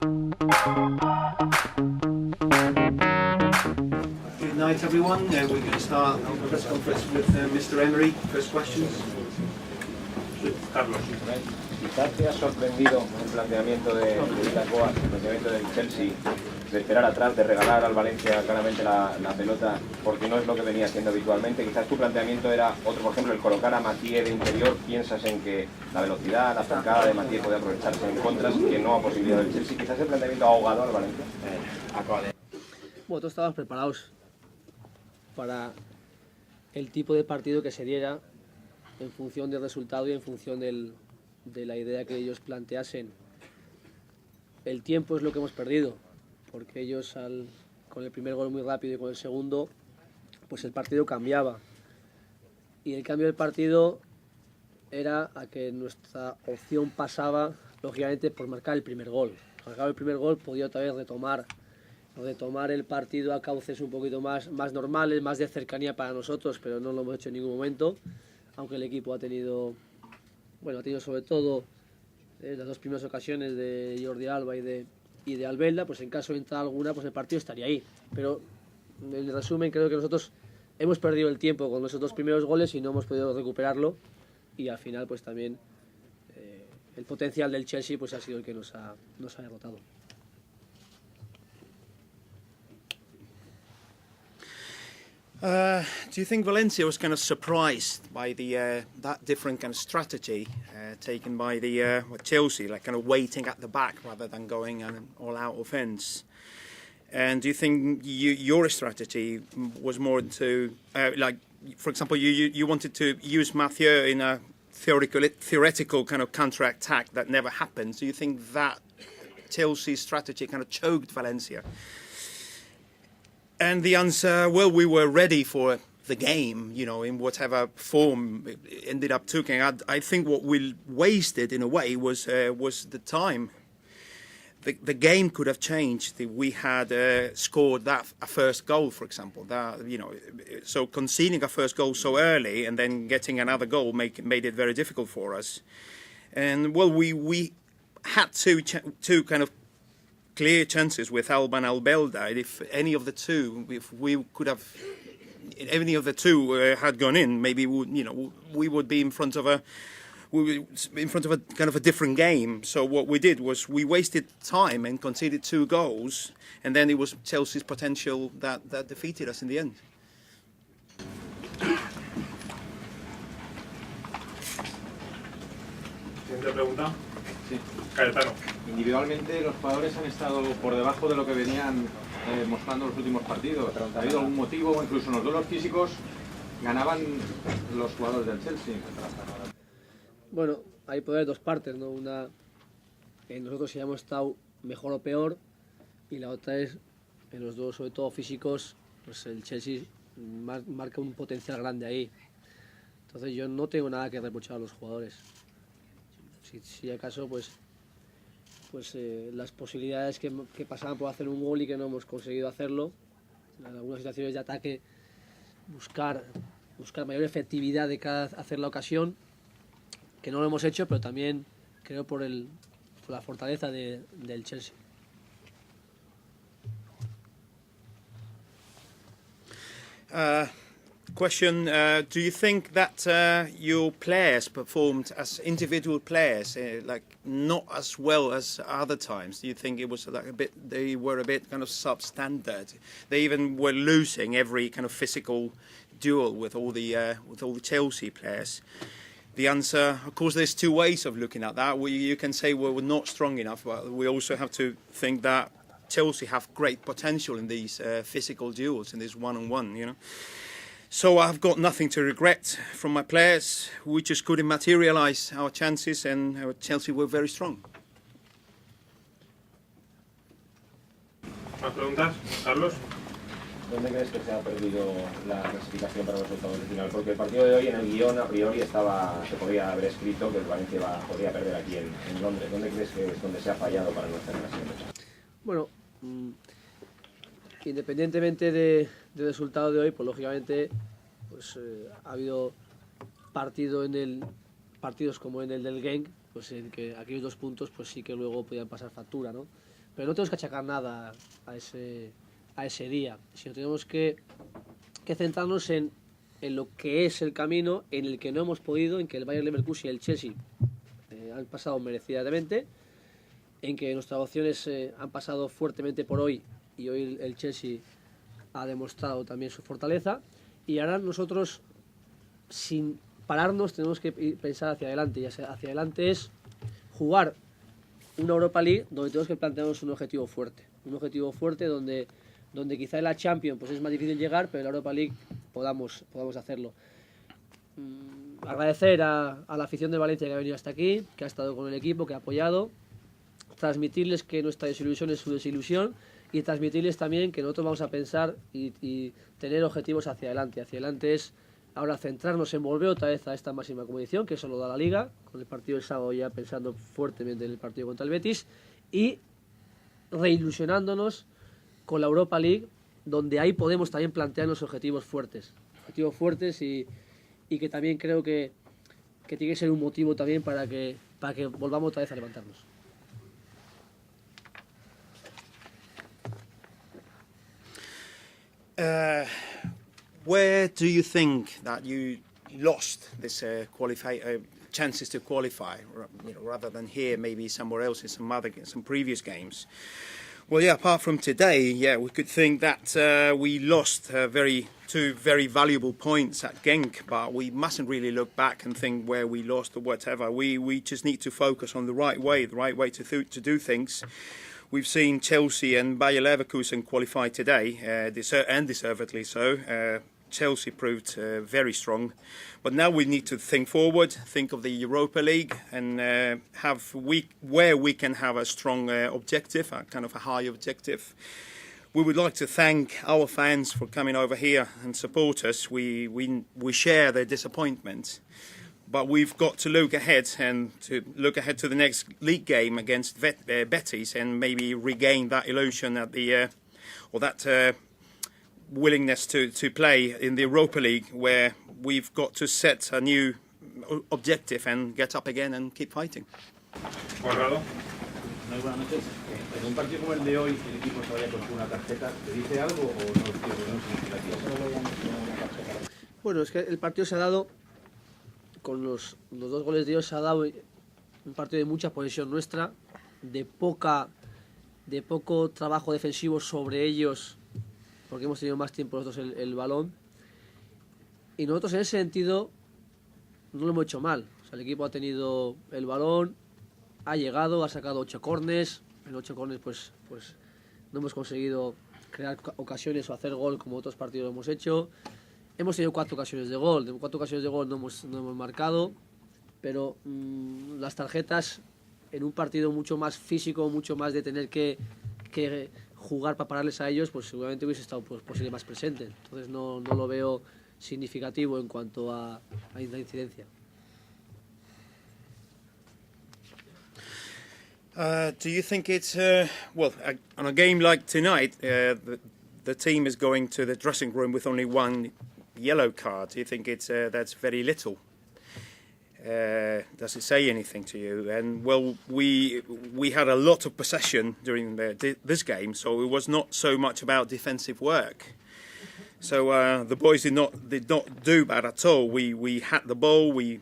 Good night, everyone. We're going to start our press conference with Mr. Emery. First questions. Carlos. Quizás te ha sorprendido el planteamiento de Villas-Boas, el planteamiento del Chelsea, de esperar atrás, de regalar al Valencia claramente la pelota, porque no es lo que venía haciendo habitualmente. Quizás tu planteamiento era otro, por ejemplo, el colocar a Mathieu de interior. Piensas en que la velocidad, la zancada de Mathieu puede aprovecharse en contras, que no ha posibilidad del Chelsea. Quizás el planteamiento ha ahogado al Valencia. Bueno, todos estábamos preparados para el tipo de partido que se diera en función del resultado y en función de la idea que ellos planteasen. El tiempo es lo que hemos perdido, porque ellos con el primer gol muy rápido y con el segundo, pues el partido cambiaba. Y el cambio del partido era a que nuestra opción pasaba, lógicamente, por marcar el primer gol. Al marcar el primer gol podía otra vez retomar el partido a cauces un poquito más normales, más de cercanía para nosotros, pero no lo hemos hecho en ningún momento, aunque el equipo ha tenido sobre todo las dos primeras ocasiones de Jordi Alba y de Albelda, pues en caso de entrar alguna, pues el partido estaría ahí. Pero en resumen, creo que nosotros hemos perdido el tiempo con esos dos primeros goles y no hemos podido recuperarlo, y al final pues también el potencial del Chelsea pues ha sido el que nos ha derrotado. Do you think Valencia was kind of surprised by that different kind of strategy taken by the Chelsea, like kind of waiting at the back rather than going an all-out offence? And do you think your strategy was more to, like, for example, you wanted to use Mathieu in a theoretical kind of counter-attack that never happened? Do you think that Chelsea strategy kind of choked Valencia? And the answer, well, we were ready for the game, in whatever form it ended up taking. I think what we wasted in a way was the time. The game could have changed if we had scored a first goal, for example. So conceding a first goal so early and then getting another goal made it very difficult for us. And well, we had two kind of clear chances with Alba and Albelda. If any of the two had gone in, maybe we would be in front of a kind of a different game. So what we did was we wasted time and conceded 2 goals, and then it was Chelsea's potential that defeated us in the end. Siguiente pregunta. Sí. Cayetano. Individualmente los jugadores han estado por debajo de lo que venían mostrando los últimos partidos. ¿Ha habido algún motivo? Incluso en los duelos físicos ganaban los jugadores del Chelsea. Bueno, hay poder dos partes, ¿no? Una, nosotros si hemos estado mejor o peor, y la otra es, en los duelos sobre todo físicos, pues el Chelsea marca un potencial grande ahí. Entonces yo no tengo nada que reprochar a los jugadores. Si acaso, pues las posibilidades que pasaban por hacer un gol y que no hemos conseguido hacerlo, en algunas situaciones de ataque, buscar mayor efectividad de cara a hacer la ocasión, que no lo hemos hecho, pero también creo por la fortaleza del Chelsea. Question, do you think that your players performed as individual players, like not as well as other times? Do you think it was like they were a bit kind of substandard? They even were losing every kind of physical duel with all the Chelsea players. The answer, of course, there's 2 ways of looking at that. You can say, well, we're not strong enough, but we also have to think that Chelsea have great potential in these physical duels, in this one-on-one, So I've got nothing to regret from my players. We just couldn't materialise our chances, and Chelsea were very strong. ¿Más preguntas? Carlos. ¿Dónde crees que se ha perdido la clasificación para los octavos de final? Porque el partido de hoy en el guión a priori se podía haber escrito que el Valencia podría perder aquí en Londres. ¿Dónde crees que es donde se ha fallado para no estar en la siguiente? Bueno, independientemente del resultado de hoy, pues lógicamente ha habido partidos como en el del Genk, pues en que aquellos 2 puntos pues sí que luego podían pasar factura, ¿no? pero no tenemos que achacar nada a ese día, sino tenemos que centrarnos en lo que es el camino en el que no hemos podido, en que el Bayern Leverkusen y el Chelsea han pasado merecidamente, en que nuestras opciones han pasado fuertemente por hoy, y hoy el Chelsea ha demostrado también su fortaleza, y ahora nosotros, sin pararnos, tenemos que pensar hacia adelante, y hacia adelante es jugar una Europa League donde tenemos que plantearnos un objetivo fuerte donde quizá en la Champions pues es más difícil llegar, pero en la Europa League podamos hacerlo. Agradecer a la afición de Valencia que ha venido hasta aquí, que ha estado con el equipo, que ha apoyado, transmitirles que nuestra desilusión es su desilusión, y transmitirles también que nosotros vamos a pensar y tener objetivos hacia adelante. Hacia adelante es ahora centrarnos en volver otra vez a esta máxima competición, que eso lo da la Liga, con el partido del sábado ya pensando fuertemente en el partido contra el Betis, y reilusionándonos con la Europa League, donde ahí podemos también plantearnos objetivos fuertes y que también creo que tiene que ser un motivo también para que volvamos otra vez a levantarnos. Where do you think that you lost this chances to qualify, rather than here, maybe somewhere else in some previous games? Well, yeah, apart from today, yeah, we could think that we lost two very valuable points at Genk, but we mustn't really look back and think where we lost or whatever. We just need to focus on the right way to do things. We've seen Chelsea and Bayer Leverkusen qualify today, and deservedly so. Chelsea proved very strong, but now we need to think forward, think of the Europa League, and where we can have a strong objective, a kind of a high objective. We would like to thank our fans for coming over here and support us. We share their disappointment, but we've got to look ahead to the next league game against Betis and maybe regain that illusion at that willingness to play in the Europa League, where we've got to set a new objective and get up again and keep fighting. Conrado. Muy buenas noches. En un partido como el de hoy, el equipo se vaya con una tarjeta, ¿te dice algo o no es significativo? Bueno, es que el partido se ha dado, con los dos goles de hoy, se ha dado un partido de mucha posesión nuestra, de poco trabajo defensivo sobre ellos, porque hemos tenido más tiempo nosotros el balón, y nosotros en ese sentido no lo hemos hecho mal. O sea, el equipo ha tenido el balón, ha llegado, ha sacado 8 córners, en 8 córners pues no hemos conseguido crear ocasiones o hacer gol como otros partidos lo hemos hecho. Hemos tenido 4 ocasiones de gol, de 4 ocasiones de gol no hemos marcado, pero las tarjetas en un partido mucho más físico, mucho más de tener que jugar para pararles a ellos, pues seguramente hubiese estado posible más presente. Entonces no lo veo significativo en cuanto a la incidencia. Do you think it's on a game like tonight, the team is going to the dressing room with only one yellow card? Do you think that's very little? Does it say anything to you? And well, we had a lot of possession during this game, so it was not so much about defensive work. So the boys did not do bad at all. We had the ball. We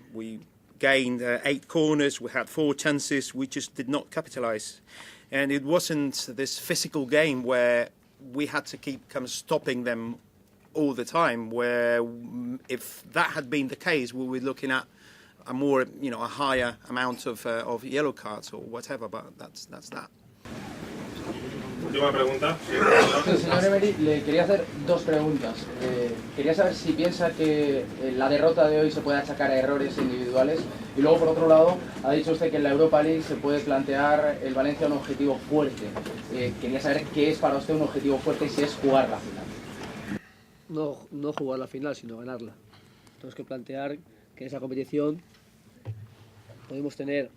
gained 8 corners. We had 4 chances. We just did not capitalise. And it wasn't this physical game where we had to keep kind of stopping them all the time. Where if that had been the case, we were looking at a higher amount of yellow cards or whatever. But that's that. Última pregunta. Señor Emery, le quería hacer 2 preguntas. Quería saber si piensa que la derrota de hoy se puede achacar a errores individuales. Y luego, por otro lado, ha dicho usted que en la Europa League se puede plantear el Valencia un objetivo fuerte. Quería saber qué es para usted un objetivo fuerte y si es jugar la final. No jugar la final, sino ganarla. Tenemos que plantear que en esa competición podemos tener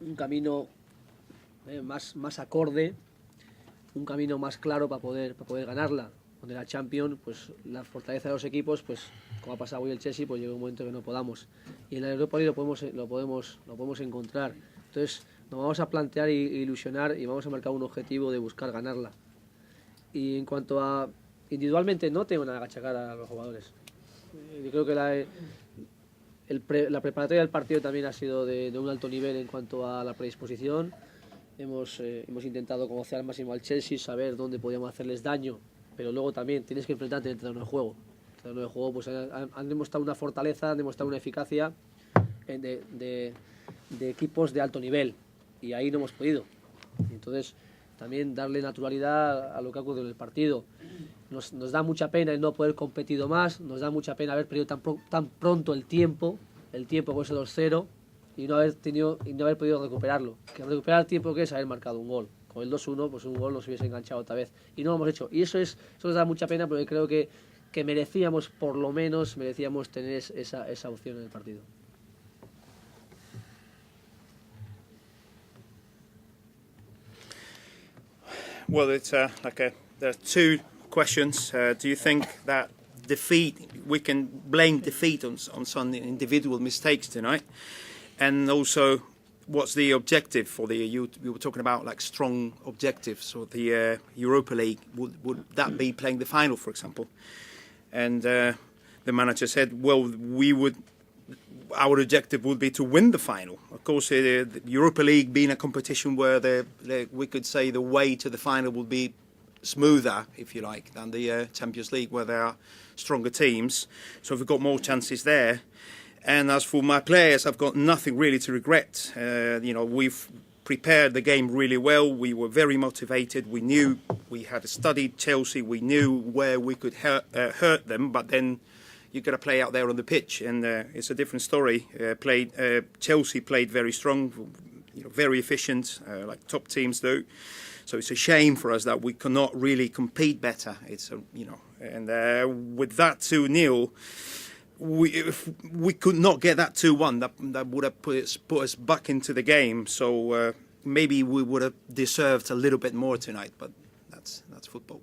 un camino más acorde, un camino más claro para poder ganarla. Donde la Champions, pues la fortaleza de los equipos, pues como ha pasado hoy el Chelsea, pues llega un momento que no podamos. Y en la Europa League lo podemos encontrar. Entonces, nos vamos a plantear e ilusionar y vamos a marcar un objetivo de buscar ganarla. Y en cuanto a individualmente, no tengo nada que achacar a los jugadores. Yo creo que la preparatoria del partido también ha sido de un alto nivel en cuanto a la predisposición. Hemos intentado conocer al máximo al Chelsea, saber dónde podíamos hacerles daño, pero luego también tienes que enfrentarte en el terreno de juego. En el terreno de juego pues, han demostrado una fortaleza, han demostrado una eficacia de equipos de alto nivel, y ahí no hemos podido. Entonces, también darle naturalidad a lo que ha ocurrido en el partido. Nos da mucha pena el no poder competido más, nos da mucha pena haber perdido tan pronto el tiempo por ese 2-0 y no haber podido recuperarlo. Que recuperar el tiempo que es haber marcado un gol. Con el 2-1, pues un gol nos hubiese enganchado otra vez. Y no lo hemos hecho. Y eso nos da mucha pena, porque creo que merecíamos, por lo menos, tener esa opción en el partido. Well, it's there are two questions. Do you think that we can blame defeat on some individual mistakes tonight? And also, what's the objective for you were talking about, like strong objectives for the Europa League? Would that be playing the final, for example? And the manager said, well, our objective would be to win the final. Of course, the Europa League being a competition where we could say the way to the final would be smoother, if you like, than the Champions League, where there are stronger teams. So we've got more chances there. And as for my players, I've got nothing really to regret. We've prepared the game really well. We were very motivated. We knew we had studied Chelsea. We knew where we could hurt them, but then you've got to play out there on the pitch, and it's a different story. Chelsea played very strong, very efficient, like top teams do. So it's a shame for us that we cannot really compete better. And with that 2-0, if we could not get that 2-1, that would have put us back into the game. So maybe we would have deserved a little bit more tonight, but that's football.